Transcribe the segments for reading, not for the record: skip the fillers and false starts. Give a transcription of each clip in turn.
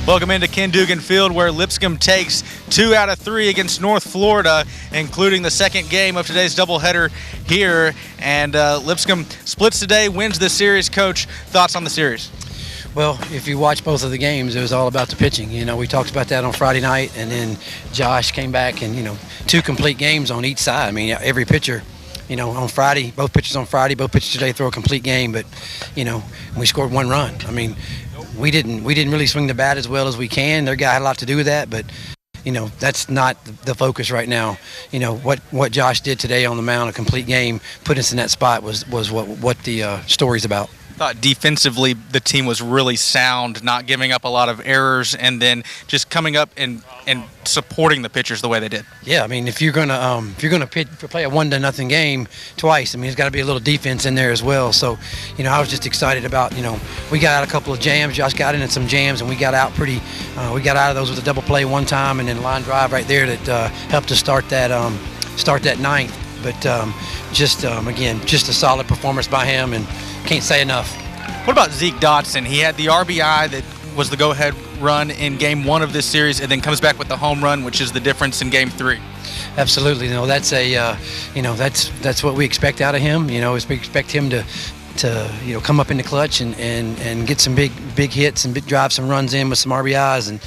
Welcome into Ken Dugan Field, where Lipscomb takes 2 out of 3 against North Florida, including the second game of today's doubleheader here. And Lipscomb splits today, wins this series. Coach, thoughts on the series? Well, if you watch both of the games, it was all about the pitching. You know, we talked about that on Friday night, and then Josh came back and, 2 complete games on each side. I mean, every pitcher, on Friday, both pitchers today throw a complete game, but, we scored 1 run. I mean, we didn't really swing the bat as well as we can. Their guy had a lot to do with that, but that's not the focus right now. What Josh did today on the mound, a complete game, put us in that spot was what the story's about. I thought defensively the team was really sound, not giving up a lot of errors, and then just coming up and supporting the pitchers the way they did. Yeah, I mean, if you're gonna play a 1-0 game twice, I mean, there's got to be a little defense in there as well. So, I was just excited about, we got out a couple of jams. Josh got into some jams, and we got out we got out of those with a double play one time, and then a line drive right there that helped us start that ninth. But again, just a solid performance by him, and can't say enough. What about Zeke Dotson? He had the RBI that was the go-ahead run in Game 1 of this series, and then comes back with the home run, which is the difference in Game 3. Absolutely, that's that's what we expect out of him. We expect him to come up in the clutch and get some big hits and drive some runs in with some RBIs, and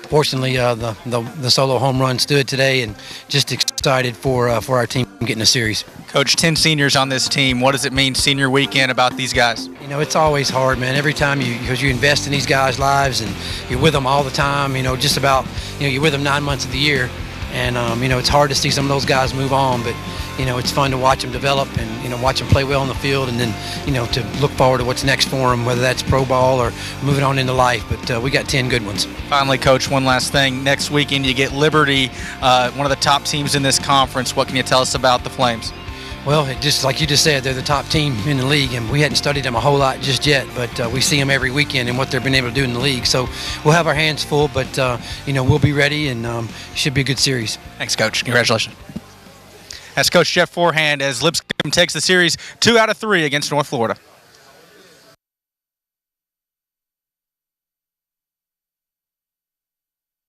fortunately the solo home run stood today, and just excited for our team getting a series. Coach, 10 seniors on this team. What does it mean senior weekend about these guys? It's always hard, man. Every time because you invest in these guys' lives and you're with them all the time. Just about you're with them 9 months of the year, and it's hard to see some of those guys move on, but it's fun to watch them develop and watch them play well on the field, and then to look forward to what's next for them, whether that's pro ball or moving on into life. But we got 10 good ones. Finally, Coach, one last thing. Next weekend you get Liberty, one of the top teams in this conference. What can you tell us about the Flames? Well, just like you just said, they're the top team in the league, and we hadn't studied them a whole lot just yet, but we see them every weekend and what they've been able to do in the league. So we'll have our hands full, but we'll be ready, and should be a good series. Thanks, Coach. Congratulations. That's Coach Jeff Forehand as Lipscomb takes the series 2 out of 3 against North Florida.